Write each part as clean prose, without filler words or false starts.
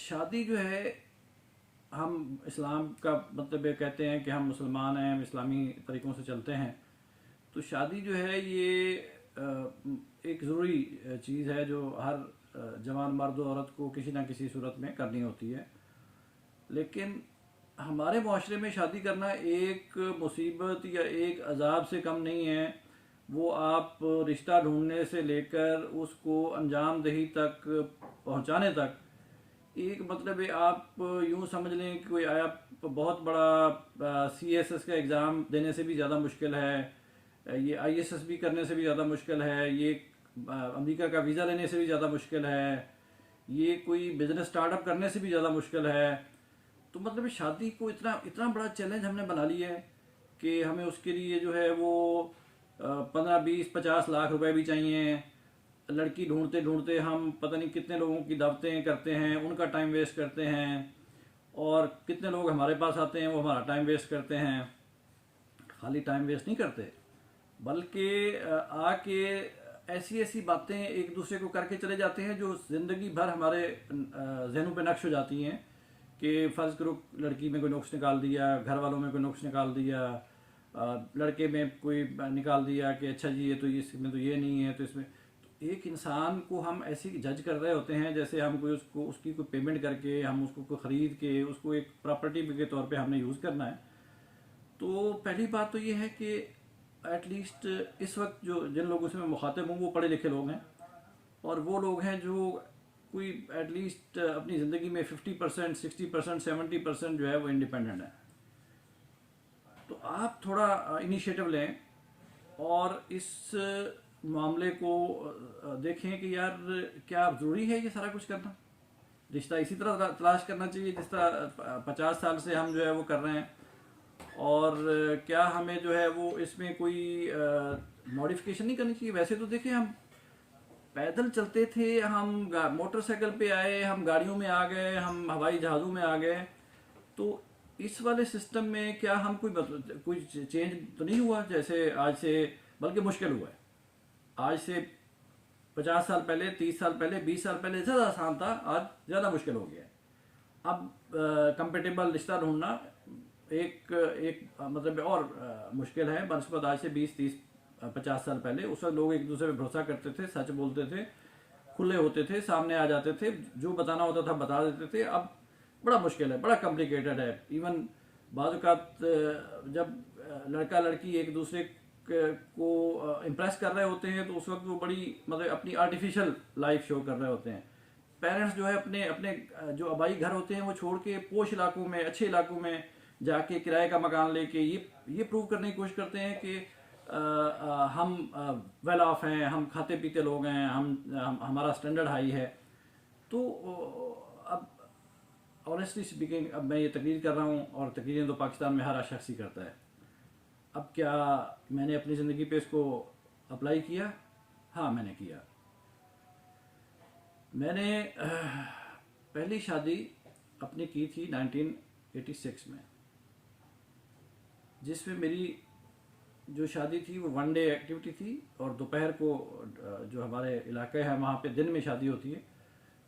शादी जो है, हम इस्लाम का मतलब ये कहते हैं कि हम मुसलमान हैं, हम इस्लामी तरीक़ों से चलते हैं। तो शादी जो है ये एक ज़रूरी चीज़ है जो हर जवान मर्द और औरत को किसी ना किसी सूरत में करनी होती है। लेकिन हमारे माशरे में शादी करना एक मुसीबत या एक अजाब से कम नहीं है। वो आप रिश्ता ढूंढने से लेकर उसको अंजाम दही तक पहुंचाने तक एक मतलब है, आप यूं समझ लें कि कोई आया बहुत बड़ा CSS का एग्ज़ाम देने से भी ज़्यादा मुश्किल है, ये ISS भी करने से भी ज़्यादा मुश्किल है, ये अमेरिका का वीज़ा लेने से भी ज़्यादा मुश्किल है, ये कोई बिज़नेस स्टार्टअप करने से भी ज़्यादा मुश्किल है। तो मतलब शादी को इतना इतना बड़ा चैलेंज हमने बना लिया है कि हमें उसके लिए जो है वो 15 20 50 लाख रुपए भी चाहिए। लड़की ढूंढते ढूंढते हम पता नहीं कितने लोगों की दावतें करते हैं, उनका टाइम वेस्ट करते हैं, और कितने लोग हमारे पास आते हैं वो हमारा टाइम वेस्ट करते हैं। खाली टाइम वेस्ट नहीं करते, बल्कि आके ऐसी ऐसी बातें एक दूसरे को करके चले जाते हैं जो ज़िंदगी भर हमारे जहनों पे नक्श हो जाती हैं। कि फ़र्ज़ करो लड़की में कोई नुक्स निकाल दिया, घर वालों में कोई नुक्स निकाल दिया, लड़के में कोई निकाल दिया कि अच्छा जी ये तो इसमें तो ये नहीं है, तो इसमें तो एक इंसान को हम ऐसे जज कर रहे होते हैं जैसे हम कोई उसको उसकी कोई पेमेंट करके हम उसको कोई ख़रीद के उसको एक प्रॉपर्टी के तौर पे हमने यूज़ करना है। तो पहली बात तो ये है कि एटलीस्ट इस वक्त जो जिन लोगों से मैं मुखातिब हूँ वो पढ़े लिखे लोग हैं, और वो लोग हैं जो कोई एटलीस्ट अपनी ज़िंदगी में 50% 60% 70% जो है वो इंडिपेंडेंट है। तो आप थोड़ा इनिशिएटिव लें और इस मामले को देखें कि यार क्या ज़रूरी है ये सारा कुछ करना। रिश्ता इसी तरह तलाश करना चाहिए जिस तरह 50 साल से हम जो है वो कर रहे हैं, और क्या हमें जो है वो इसमें कोई मॉडिफिकेशन नहीं करनी चाहिए। वैसे तो देखिए हम पैदल चलते थे, हम मोटरसाइकिल पे आए, हम गाड़ियों में आ गए, हम हवाई जहाज़ों में आ गए। तो इस वाले सिस्टम में क्या हम कोई चेंज तो नहीं हुआ जैसे आज से, बल्कि मुश्किल हुआ है। आज से 50 साल पहले, 30 साल पहले, 20 साल पहले ज़्यादा आसान था, आज ज़्यादा मुश्किल हो गया है। अब कंपेटेबल रिश्ता ढूंढना एक एक मतलब और मुश्किल है बनस्पत आज से 20 30 50 साल पहले। उस वक्त लोग एक दूसरे पे भरोसा करते थे, सच बोलते थे, खुले होते थे, सामने आ जाते थे, जो बताना होता था बता देते थे। अब बड़ा मुश्किल है, बड़ा कॉम्प्लिकेटेड है। इवन बाज़ औक़ात जब लड़का लड़की एक दूसरे को इम्प्रेस कर रहे होते हैं तो उस वक्त वो बड़ी मतलब अपनी आर्टिफिशियल लाइफ शो कर रहे होते हैं। पेरेंट्स जो है अपने अपने जो आबाई घर होते हैं वो छोड़ के पोश इलाकों में, अच्छे इलाकों में जाके किराए का मकान लेके ये प्रूव करने की कोशिश करते हैं कि हम वेल ऑफ हैं, हम खाते पीते लोग हैं, हम हमारा स्टैंडर्ड हाई है। तो अब ऑनेस्टली स्पीकिंग अब मैं ये तकरीर कर रहा हूँ, और तकरीरें तो पाकिस्तान में हर शख्स ही करता है। अब क्या मैंने अपनी ज़िंदगी पे इसको अप्लाई किया? हाँ मैंने किया। मैंने पहली शादी अपनी की थी 1986 में, जिसमें मेरी जो शादी थी वो वन डे एक्टिविटी थी, और दोपहर को जो हमारे इलाके है वहाँ पे दिन में शादी होती है,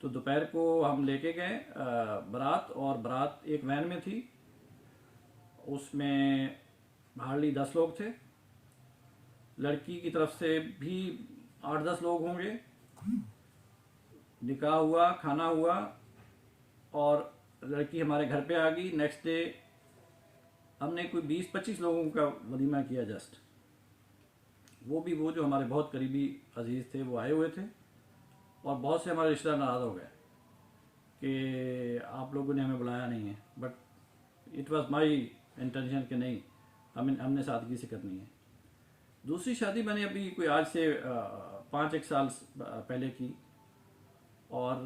तो दोपहर को हम लेके गए बारात, और बारात एक वैन में थी। उसमें हार्डली 10 लोग थे। लड़की की तरफ से भी 8 10 लोग होंगे। निकाह हुआ, खाना हुआ, और लड़की हमारे घर पे आ गई। नेक्स्ट डे हमने कोई 20 25 लोगों का वलीमा किया जस्ट। वो जो हमारे बहुत करीबी अजीज़ थे वो आए हुए थे, और बहुत से हमारे रिश्तेदार नाराज़ हो गए कि आप लोगों ने हमें बुलाया नहीं है। But it was my intention कि नहीं, हमने सादगी से करनी है। दूसरी शादी मैंने अभी कोई आज से 5 1 साल पहले की, और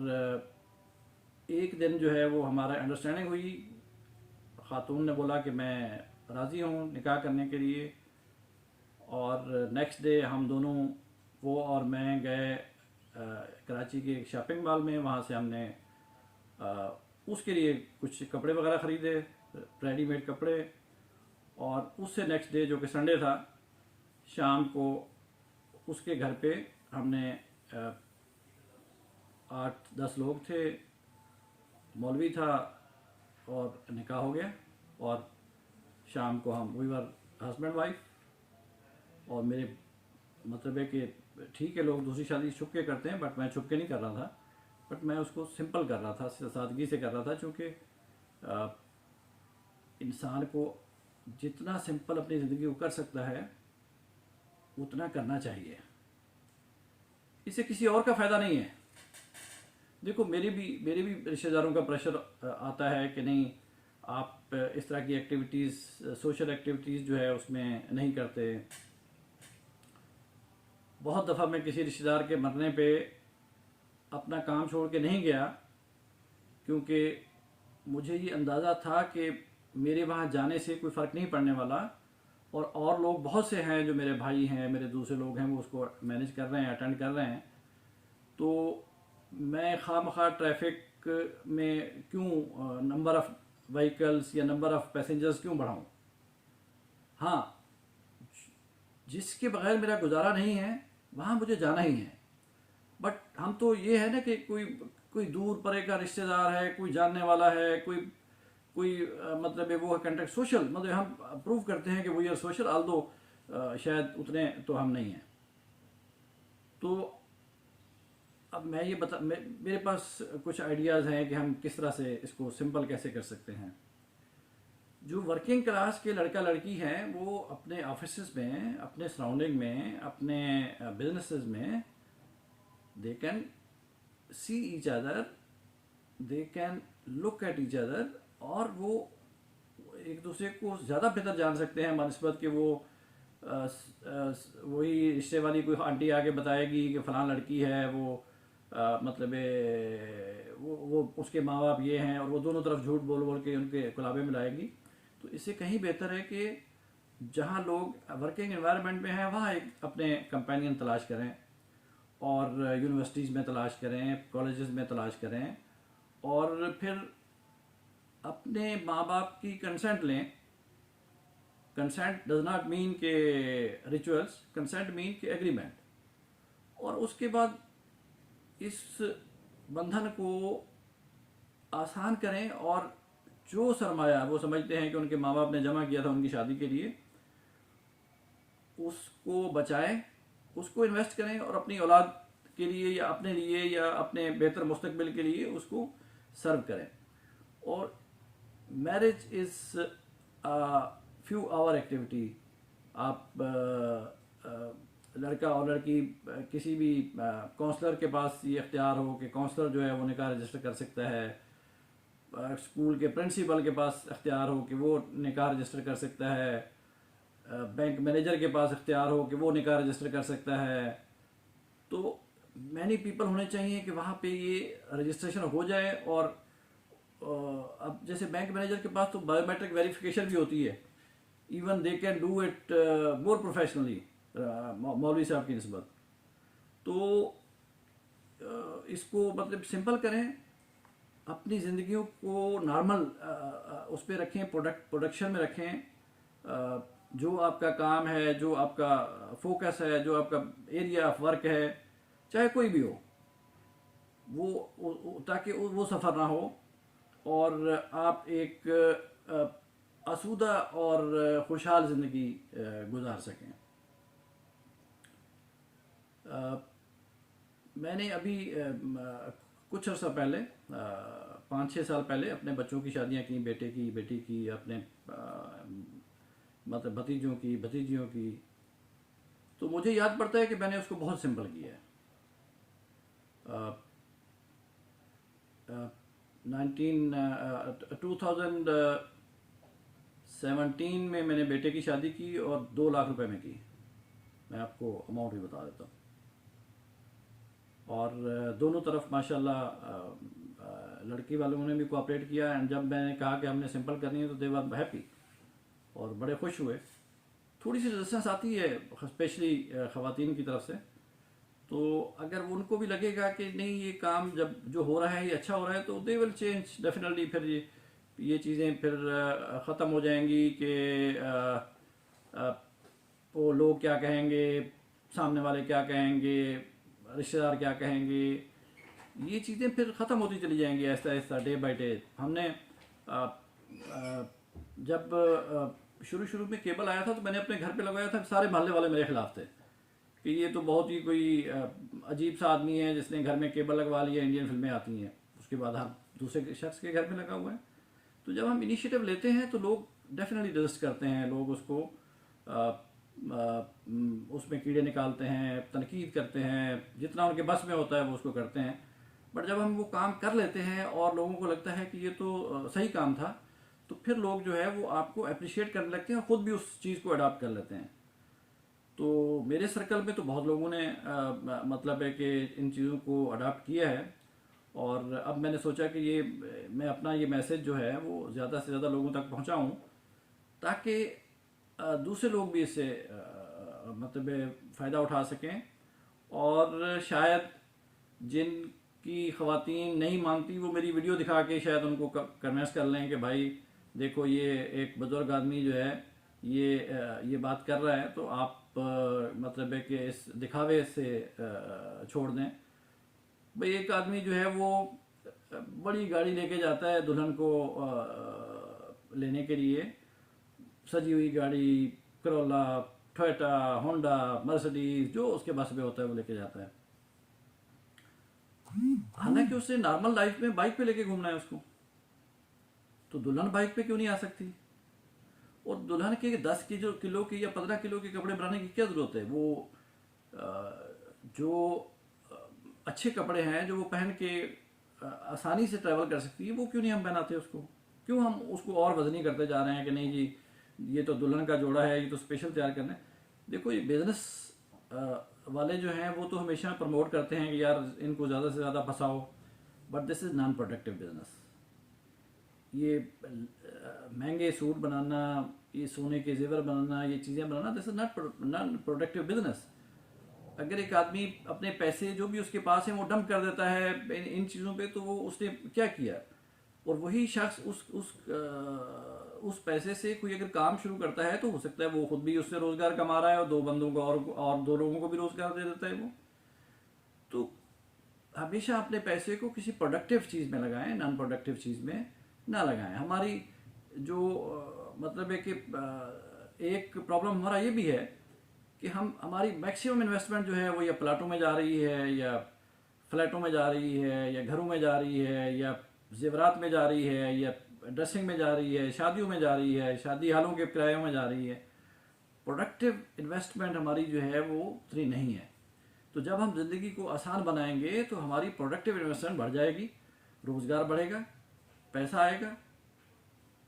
एक दिन जो है वो हमारा अंडरस्टैंडिंग हुई। ख़ातून ने बोला कि मैं राज़ी हूँ निकाह करने के लिए, और नेक्स्ट डे हम दोनों, वो और मैं, गए कराची के एक शॉपिंग मॉल में। वहाँ से हमने उसके लिए कुछ कपड़े वगैरह ख़रीदे, रेडीमेड कपड़े, और उससे नेक्स्ट डे जो कि संडे था, शाम को उसके घर पे हमने 8 10 लोग थे, मौलवी था और निकाह हो गया, और शाम को हम वी वर हस्बैंड वाइफ। और मेरे मतलब है कि ठीक है, लोग दूसरी शादी छुप के करते हैं, बट मैं छुप के नहीं कर रहा था, बट मैं उसको सिंपल कर रहा था, सादगी से कर रहा था, क्योंकि इंसान को जितना सिंपल अपनी ज़िंदगी को कर सकता है उतना करना चाहिए। इससे किसी और का फ़ायदा नहीं है। देखो, मेरे भी रिश्तेदारों का प्रेशर आता है कि नहीं, आप इस तरह की एक्टिविटीज़, सोशल एक्टिविटीज़ जो है उसमें नहीं करते। बहुत दफ़ा मैं किसी रिश्तेदार के मरने पे अपना काम छोड़ के नहीं गया, क्योंकि मुझे ये अंदाज़ा था कि मेरे वहाँ जाने से कोई फ़र्क नहीं पड़ने वाला, और लोग बहुत से हैं जो मेरे भाई हैं, मेरे दूसरे लोग हैं, वो उसको मैनेज कर रहे हैं, अटेंड कर रहे हैं। तो मैं खामखा ट्रैफिक में क्यों नंबर ऑफ़ व्हीकल्स या नंबर ऑफ़ पैसेंजर्स क्यों बढ़ाऊँ। हाँ, जिसके बगैर मेरा गुजारा नहीं है वहाँ मुझे जाना ही है। बट हम तो ये है ना कि कोई कोई दूर परे का रिश्तेदार है, कोई जानने वाला है, कोई कोई मतलब है वो कंटेक्ट सोशल, मतलब हम प्रूव करते हैं कि वो यार सोशल, आल दो शायद उतने तो हम नहीं हैं। तो अब मैं ये मेरे पास कुछ आइडियाज़ हैं कि हम किस तरह से इसको सिंपल कैसे कर सकते हैं। जो वर्किंग क्लास के लड़का लड़की हैं वो अपने ऑफिस में, अपने सराउंडिंग में, अपने बिजनेसेस में they can see each other, they can look at each other, और वो एक दूसरे को ज़्यादा बेहतर जान सकते हैं बनस्बत कि वो वही रिश्ते वाली कोई आंटी आके बताएगी कि फ़लाँ लड़की है, वो मतलब वो उसके माँ बाप ये हैं, और वो दोनों तरफ झूठ बोल बोल के उनके कुलाबे में लाएगी। तो इससे कहीं बेहतर है कि जहाँ लोग वर्किंग एनवायरनमेंट में हैं वहाँ एक अपने कंपेनियन तलाश करें, और यूनिवर्सिटीज़ में तलाश करें, कॉलेजेस में तलाश करें, और फिर अपने माँ बाप की कंसेंट लें। कंसेंट डज नॉट मीन के रिचुअल्स, कंसेंट मीन के एग्रीमेंट। और उसके बाद इस बंधन को आसान करें, और जो सरमाया वो समझते हैं कि उनके माँ बाप ने जमा किया था उनकी शादी के लिए, उसको बचाएं, उसको इन्वेस्ट करें, और अपनी औलाद के लिए या अपने लिए या अपने बेहतर मुस्तकबिल के लिए उसको सर्व करें। और marriage is few hour activity. आप लड़का और लड़की किसी भी काउंसलर के पास ये इख्तियार हो कि काउंसलर जो है वो निकाह रजिस्टर कर सकता है, स्कूल के प्रिंसिपल के पास इख्तियार हो कि वो निकाह रजिस्टर कर सकता है, बैंक मैनेजर के पास इख्तियार हो कि वो निकाह रजिस्टर कर सकता है। तो मैनी पीपल होने चाहिए कि वहाँ पे ये रजिस्ट्रेशन हो जाए। और अब जैसे बैंक मैनेजर के पास तो बायोमेट्रिक वेरिफिकेशन भी होती है, even they can do it more professionally मौलवी साहब की निस्बत। तो इसको मतलब सिंपल करें, अपनी ज़िंदगियों को नॉर्मल उस पर रखें, प्रोडक्शन में रखें। जो आपका काम है, जो आपका फोकस है, जो आपका एरिया ऑफ वर्क है, चाहे कोई भी हो, वो ताकि वो सफ़र ना हो, और आप एक आसूदा और खुशहाल ज़िंदगी गुजार सकें। मैंने अभी कुछ अर्सा पहले 5-6 साल पहले अपने बच्चों की शादियां की, बेटे की, बेटी की, अपने मतलब भतीजों की, भतीजियों की। तो मुझे याद पड़ता है कि मैंने उसको बहुत सिंपल किया है। 2017 में मैंने बेटे की शादी की और 2 लाख रुपए में की। मैं आपको अमाउंट भी बता देता हूँ। और दोनों तरफ माशाल्लाह लड़की वालों ने भी कोऑपरेट किया, एंड जब मैंने कहा कि हमने सिंपल करनी है तो दे वर हैप्पी और बड़े खुश हुए। थोड़ी सी रेजिस्टेंस आती है स्पेशली ख़वातीन की तरफ से, तो अगर उनको भी लगेगा कि नहीं ये काम जब जो हो रहा है ये अच्छा हो रहा है तो दे विल चेंज डेफिनेटली। फिर ये चीज़ें फिर ख़त्म हो जाएंगी कि वो लोग क्या कहेंगे, सामने वाले क्या कहेंगे, रिश्तेदार क्या कहेंगे। ये चीज़ें फिर ख़त्म होती चली जाएंगी ऐसा ऐसा डे बाय डे। हमने आ, आ, जब शुरू शुरू में केबल आया था तो मैंने अपने घर पे लगवाया था, सारे मोहल्ले वाले मेरे खिलाफ थे कि ये तो बहुत ही कोई अजीब सा आदमी है जिसने घर में केबल लगवा लिया, इंडियन फिल्में आती हैं, उसके बाद हम दूसरे शख्स के घर में लगा हुआ है। तो जब हम इनिशिएटिव लेते हैं तो लोग डेफिनेटली रजिस्ट करते हैं, लोग उसको उसमें कीड़े निकालते हैं, तनकीद करते हैं, जितना उनके बस में होता है वो उसको करते हैं। बट जब हम वो काम कर लेते हैं और लोगों को लगता है कि ये तो सही काम था, तो फिर लोग जो है वो आपको अप्रिशिएट करने लगते हैं और ख़ुद भी उस चीज़ को अडॉप्ट कर लेते हैं। तो मेरे सर्कल में तो बहुत लोगों ने मतलब है कि इन चीज़ों को अडॉप्ट किया है। और अब मैंने सोचा कि ये मैं अपना ये मैसेज जो है वो ज़्यादा से ज़्यादा लोगों तक पहुंचाऊं, ताकि दूसरे लोग भी इससे मतलब फ़ायदा उठा सकें। और शायद जिनकी ख़वातीन नहीं मानती वो मेरी वीडियो दिखा के शायद उनको कन्विंस कर लें कि भाई देखो ये एक बुज़ुर्ग आदमी जो है ये बात कर रहा है, तो आप मतलब है कि इस दिखावे से छोड़ दें। भाई एक आदमी जो है वो बड़ी गाड़ी लेके जाता है दुल्हन को लेने के लिए, सजी हुई गाड़ी, करोला, टोयोटा, होंडा, मर्सिडीज, जो उसके बस में होता है वो लेके जाता है। हालांकि उससे नॉर्मल लाइफ में बाइक पे लेके घूमना है उसको, तो दुल्हन बाइक पे क्यों नहीं आ सकती? और दुल्हन के 10 किलो की या 15 किलो के कपड़े बनाने की क्या ज़रूरत है? वो जो अच्छे कपड़े हैं जो वो पहन के आसानी से ट्रैवल कर सकती है, वो क्यों नहीं हम पहनाते उसको? क्यों हम उसको और वजनी करते जा रहे हैं कि नहीं जी ये तो दुल्हन का जोड़ा है, ये तो स्पेशल तैयार करना है। देखो ये बिज़नेस वाले जो हैं वो तो हमेशा प्रमोट करते हैं कि यार इनको ज़्यादा से ज़्यादा फंसाओ, but this is non productive business. ये महंगे सूट बनाना, ये सोने के जेवर बनाना, ये चीज़ें बनाना, this is not productive business. अगर एक आदमी अपने पैसे जो भी उसके पास हैं वो डंप कर देता है इन चीज़ों पे, तो वो उसने क्या किया? और वही शख्स उस पैसे से कोई अगर काम शुरू करता है तो हो सकता है वो खुद भी उससे रोज़गार कमा रहा है और 2 बंदों को और 2 लोगों को भी रोज़गार दे देता है वो। तो हमेशा अपने पैसे को किसी प्रोडक्टिव चीज़ में लगाएं, नॉन प्रोडक्टिव चीज़ में ना लगाएं। हमारी जो मतलब है कि एक प्रॉब्लम हमारा ये भी है कि हमारी मैक्सिमम इन्वेस्टमेंट जो है वो या प्लाटों में जा रही है, या फ्लैटों में जा रही है, या घरों में जा रही है, या जेवरात में जा रही है, या ड्रेसिंग में जा रही है, शादियों में जा रही है, शादी हालों के किरायों में जा रही है। प्रोडक्टिव इन्वेस्टमेंट हमारी जो है वो उतनी नहीं है। तो जब हम ज़िंदगी को आसान बनाएंगे तो हमारी प्रोडक्टिव इन्वेस्टमेंट बढ़ जाएगी, रोज़गार बढ़ेगा, पैसा आएगा,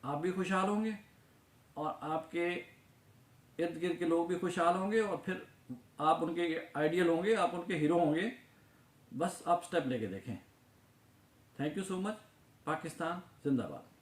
आप भी खुशहाल होंगे और आपके इर्द गिर्द के लोग भी खुशहाल होंगे, और फिर आप उनके आइडियल होंगे, आप उनके हीरो होंगे। बस आप स्टेप लेके देखें। Thank you so much. Pakistan जिंदाबाद।